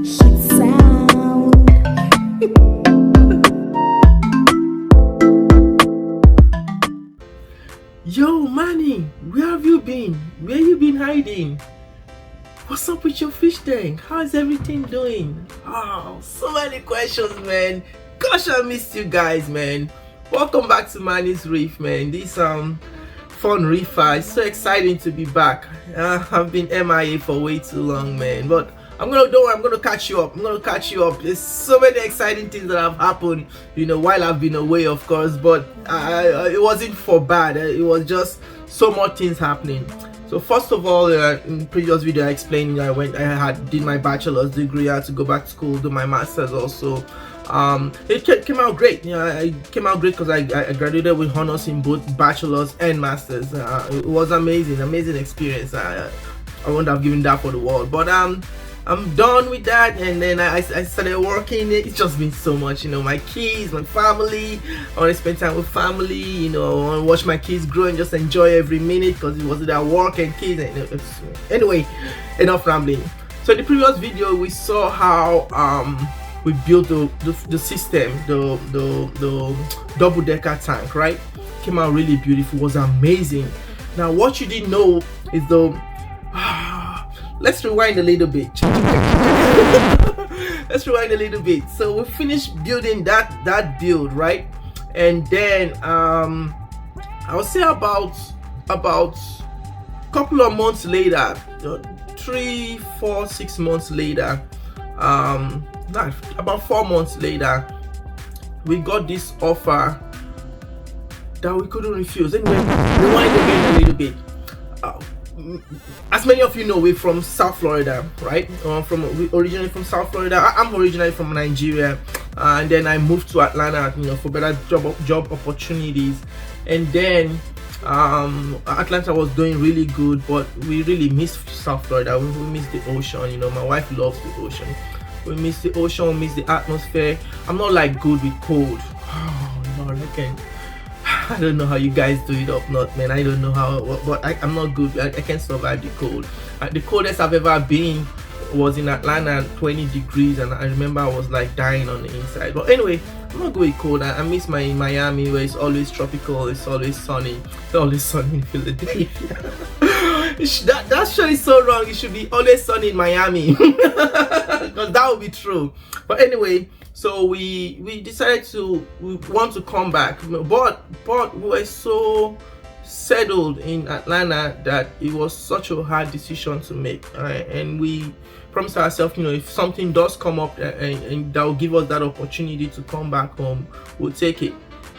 sound. Yo, Manny, where have you been? Where you been hiding? What's up with your fish tank? How's everything doing? Oh, so many questions, man. Gosh, I missed you guys, man. Welcome back to Manny's Reef, man. This fun reefer. It's so exciting to be back. I've been MIA for way too long, man. But don't worry, I'm gonna catch you up. There's so many exciting things that have happened, while I've been away, of course. But it wasn't for bad. It was just so much things happening. So first of all, in previous video I explained I did my bachelor's degree. I had to go back to school, do my master's also. It came out great. It came out great because I graduated with honors in both bachelor's and master's. It was amazing experience. I wouldn't have given that for the world. But I'm done with that, and then I started working. It's just been so much, my kids, my family. I want to spend time with family, I want to watch my kids grow and just enjoy every minute, because it was that work and kids. And anyway, enough rambling. So in the previous video we saw how we built the system, the double-decker tank, right? Came out really beautiful, was amazing. Now what you didn't know is let's rewind a little bit. So we finished building that build, right? And then I would say about couple of months later, 3, 4, 6 months later, about 4 months later, we got this offer that we couldn't refuse. Anyway, rewind again a little bit. As many of you know, we're from South Florida, right? We originally from South Florida. I'm originally from Nigeria, and then I moved to Atlanta, for better job opportunities. And then Atlanta was doing really good, but we really missed South Florida. We missed the ocean. My wife loves the ocean. We miss the ocean, we miss the atmosphere. I'm not like good with cold. Oh Lord, I don't know how you guys do it up north, man. I don't know how, but I'm not good. I can't survive the cold. The coldest I've ever been was in Atlanta, 20 degrees, and I remember I was like dying on the inside. But anyway, I'm not good with cold. I miss my Miami, where it's always tropical, it's always sunny. It's always sunny in Philadelphia. That show is so wrong. It should be always sunny in Miami, because that would be true. But anyway, so we decided we want to come back, but we were so settled in Atlanta that it was such a hard decision to make, and we promised ourselves, if something does come up and that will give us that opportunity to come back home, we'll take it.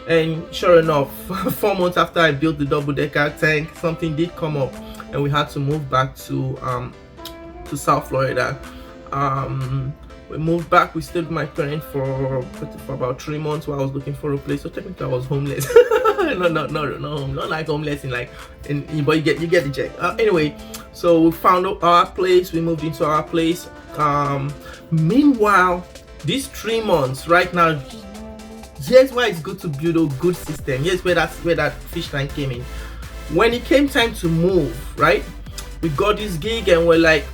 And sure enough, 4 months after I built the double-decker tank, something did come up, and we had to move back to South Florida. We moved back. We stayed with my parents for about 3 months while I was looking for a place. So technically I was homeless. no, not like homeless but you get the check. Anyway, so we found our place. We moved into our place. Meanwhile, these 3 months right now, here's why it's good to build a good system. Here's where that fish tank came in. When it came time to move, right, we got this gig and we're like,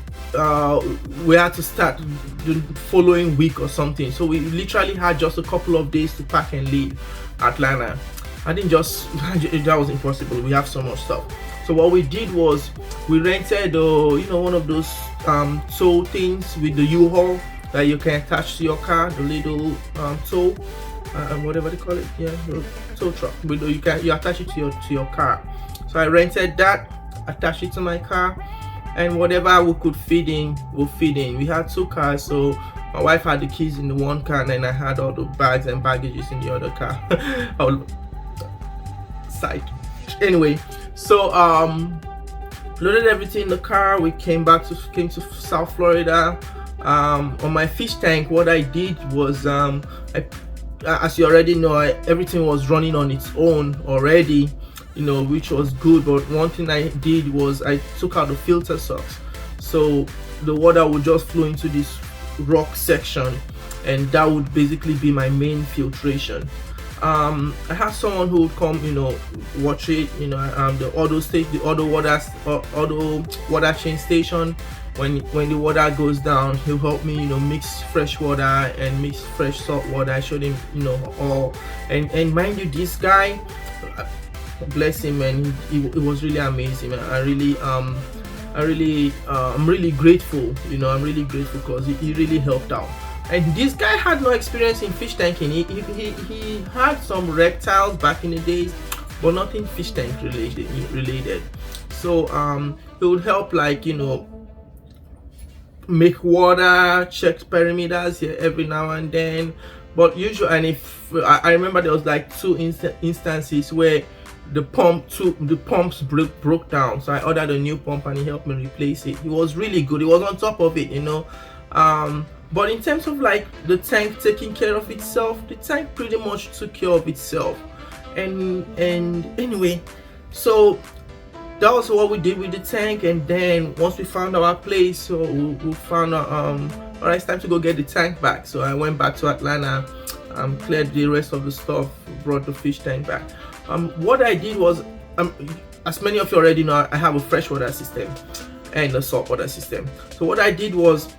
we had to start the following week or something. So we literally had just a couple of days to pack and leave Atlanta. That was impossible. We have so much stuff. So what we did was we rented one of those tow things with the U-Haul that you can attach to your car, the little tow, whatever they call it, the tow truck. You attach it to your car. So I rented that, attached it to my car, and whatever we could feed in, we'll feed in. We had 2 cars, so my wife had the keys in the one car, and then I had all the bags and baggages in the other car. Side. Anyway, so loaded everything in the car. We came to South Florida. On my fish tank, what I did was as you already know, everything was running on its own already, which was good. But one thing I did was I took out the filter socks, so the water would just flow into this rock section, and that would basically be my main filtration. I have someone who would come, watch it, the auto water change station when the water goes down, he'll help me, mix fresh water and mix fresh salt water. I showed him, all. And mind you, this guy, bless him, man, it was really amazing, man. I'm really grateful, I'm really grateful because he really helped out. And this guy had no experience in fish tanking. He had some reptiles back in the days, but nothing fish tank related. So he would help, like, make water, check perimeters here every now and then. But usually, and if I remember, there was like 2 instances where the pumps broke down, so I ordered a new pump and he helped me replace it. He was really good. He was on top of it, but in terms of like the tank taking care of itself, the tank pretty much took care of itself. And anyway, so that was what we did with the tank. And then once we found our place, so we found out, all right, it's time to go get the tank back. So I went back to Atlanta, cleared the rest of the stuff, brought the fish tank back. What I did was, as many of you already know, I have a freshwater system and a saltwater system. So what I did was,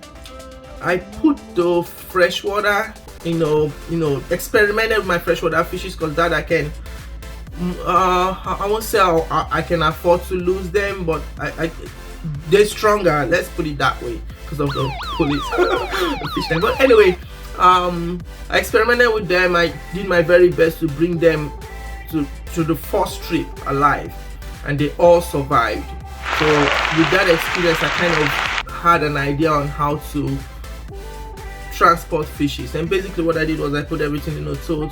I put the freshwater, experimented with my freshwater fishes, because that I can, I won't say I can afford to lose them, but they're stronger, let's put it that way, because of the police the fish tank. But anyway, I experimented with them. I did my very best to bring them to the first trip alive, and they all survived. So with that experience, I kind of had an idea on how to transport fishes. And basically what I did was I put everything in a tote,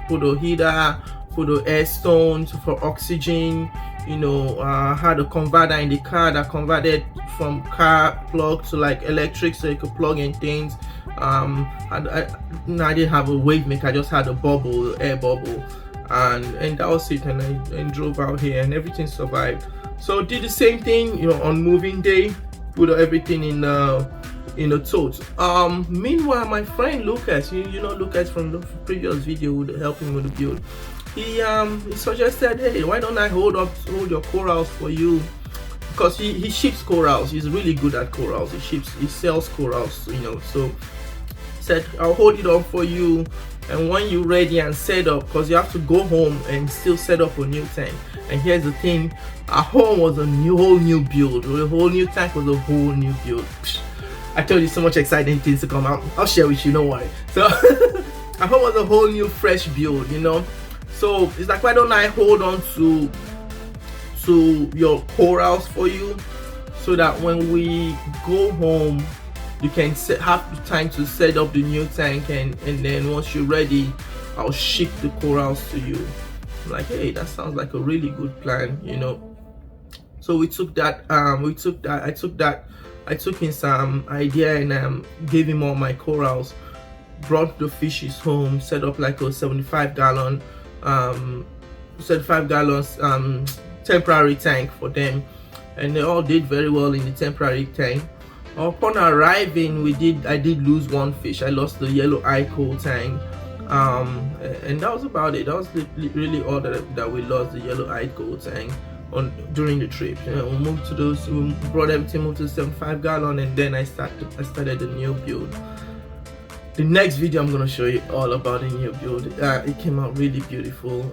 put a heater, put a air stones for oxygen, had a converter in the car that converted from car plug to like electric, so you could plug in things. I didn't have a wave maker, I just had a bubble, air bubble, and that was it. And I drove out here and everything survived. So did the same thing, on moving day, put everything in a tote. Meanwhile, my friend Lucas, Lucas from the previous video would help him with the build. He suggested, hey, why don't I hold your corals for you? Because he ships corals. He's really good at corals. He sells corals, so said, I'll hold it up for you, and when you're ready and set up, because you have to go home and still set up a new tank. And here's the thing, our home was a whole new build. The whole new tank was a whole new build. I told you so much exciting things to come out. I'll share with you, don't worry. So our home was a whole new fresh build, So it's like, why don't I hold on to your corals for you, so that when we go home, you can have the time to set up the new tank, and then once you're ready, I'll ship the corals to you. I'm like, hey, that sounds like a really good plan, So we took that. I took in some idea and gave him all my corals. Brought the fishes home, set up like a 75 gallon temporary tank for them, and they all did very well in the temporary tank. Upon arriving, I did lose one fish. I lost the yellow eye coal tank, and that was about it. That was really all that we lost, the yellow eye coal tank during the trip. We brought everything, moved to the 75 gallon, and then I started the new build. The next video I'm gonna show you all about the new build. It came out really beautiful,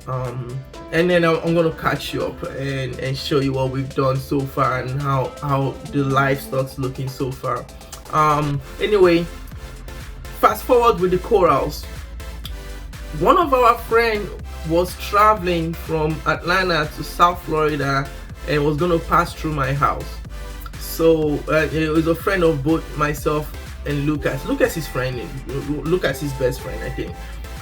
and then I'm gonna catch you up and show you what we've done so far and how the livestock's looking so far. Anyway, fast forward with the corals. One of our friends was traveling from Atlanta to South Florida and was gonna pass through my house. So it was a friend of both myself and Lucas. Lucas is his best friend, I think,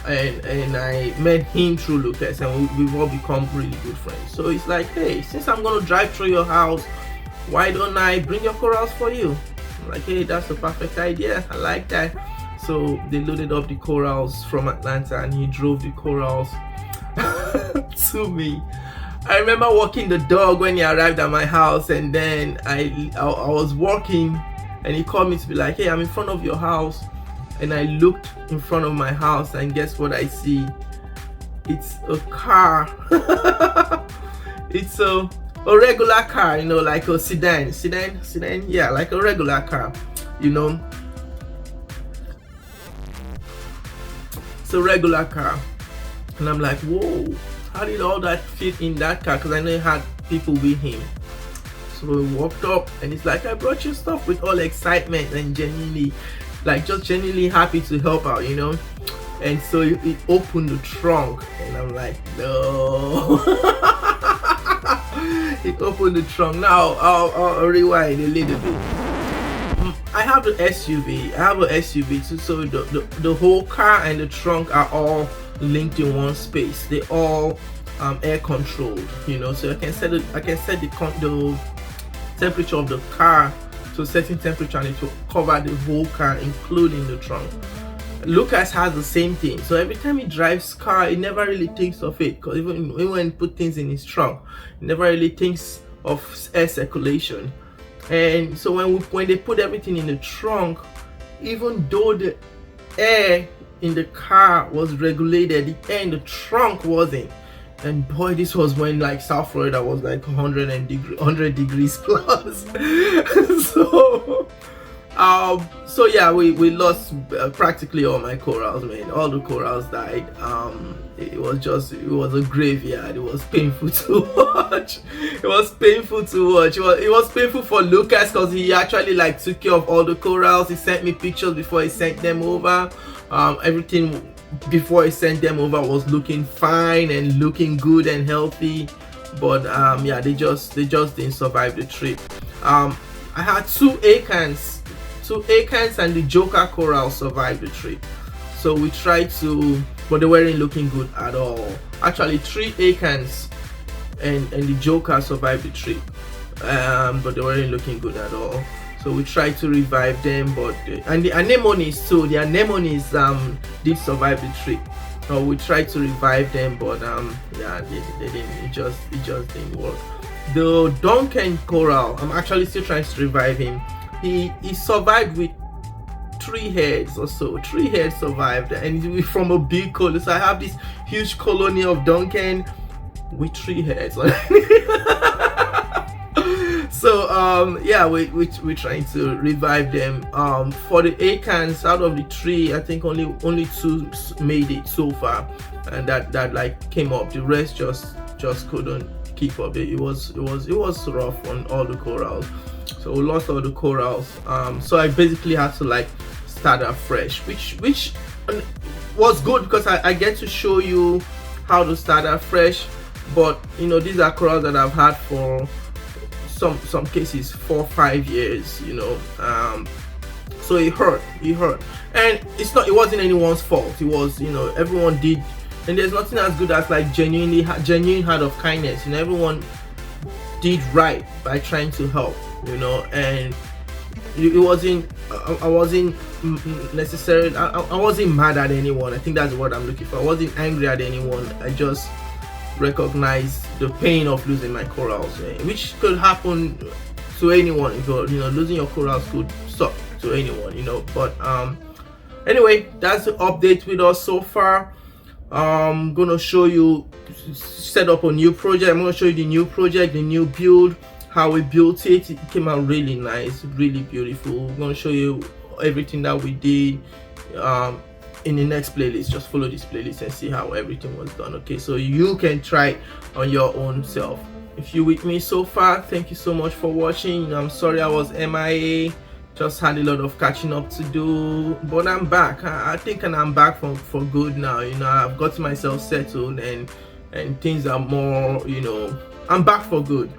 and I met him through Lucas, and we've all become really good friends. So it's like, hey, since I'm gonna drive through your house, why don't I bring your corals for you? I'm like, hey, that's a perfect idea, I like that. So they loaded up the corals from Atlanta, and he drove the corals to me. I remember walking the dog when he arrived at my house, and then I was walking, and he called me to be like, hey, I'm in front of your house. And I looked in front of my house, and guess what I see? It's a car. It's a a regular car, you know, like a sedan, yeah, like a regular car, you know. It's a regular car, and I'm like, whoa, how did all that fit in that car? Because I know he had people with him. So we walked up, and it's like, I brought you stuff with all excitement and genuinely, like, just genuinely happy to help out, you know. And so it opened the trunk, and I'm like, no. It opened the trunk. Now I'll rewind a little bit. I have an SUV. I have an SUV too, so the whole car and the trunk are all linked in one space. They all air controlled, you know. So I can set the temperature of the car to a certain temperature, and it will cover the whole car, including the trunk. Lucas has the same thing, so every time he drives car, he never really thinks of it, because even when he put things in his trunk, he never really thinks of air circulation. And so when they put everything in the trunk, even though the air in the car was regulated, the air in the trunk wasn't. And boy, this was when like South Florida was like 100 degrees plus. So yeah, we lost practically all my corals, man. All the corals died. It was a graveyard. It was painful to watch. It was painful to watch. It was painful for Lucas, because he actually like took care of all the corals. He sent me pictures before he sent them over. Everything before he sent them over was looking fine and looking good and healthy. But yeah, they just didn't survive the trip. I had two acants and the Joker coral survived the trip. So we tried to, but they weren't looking good at all. Actually, 3 acants and the Joker survived the trip, but they weren't looking good at all. So we tried to revive them, but and the anemones too. The anemones did survive the trip. So we tried to revive them, but yeah, they didn't. It just didn't work. The Duncan coral, I'm actually still trying to revive him. He survived with 3 heads or so. 3 heads survived, and from a big colony. So I have this huge colony of Duncan with 3 heads. So yeah, we're trying to revive them. For the acants, out of the 3, I think only 2 made it so far, and that like came up. The rest just couldn't keep up. It was rough on all the corals. So we lost all the corals. So I basically had to like start afresh, which was good, because I get to show you how to start afresh. But you know, these are corals that I've had for some cases 4-5 years, you know. So it hurt, and it wasn't anyone's fault. It was, you know, everyone did, and there's nothing as good as like genuine heart of kindness. You know, everyone did right by trying to help, you know. And it wasn't, I wasn't necessarily, I wasn't mad at anyone. I think that's the word I'm looking for. I wasn't angry at anyone. I just recognized the pain of losing my corals, which could happen to anyone. You know, losing your corals could suck to anyone, you know. But anyway, that's the update with us so far. I'm gonna show you set up a new project. I'm gonna show you the new project, the new build, how we built it. It came out really nice, really beautiful. I'm gonna show you everything that we did in the next playlist. Just follow this playlist and see how everything was done. Okay, so you can try on your own self. If you're with me so far, thank you so much for watching. I'm sorry I was MIA. Just had a lot of catching up to do, but I'm back. I think I'm back for good now. You know, I've got myself settled, and things are more, you know, I'm back for good.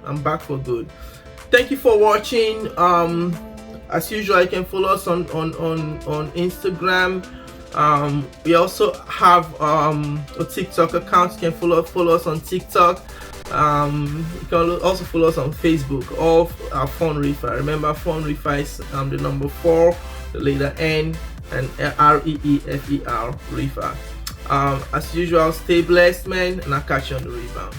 Thank you for watching. As usual, you can follow us on Instagram. We also have a TikTok account. You can follow us on TikTok. You can also follow us on Facebook of Fun Reefer. Remember, Fun Reefer is the number 4, the letter N, and REEFER Reefer. As usual, stay blessed, man, and I'll catch you on the rebound.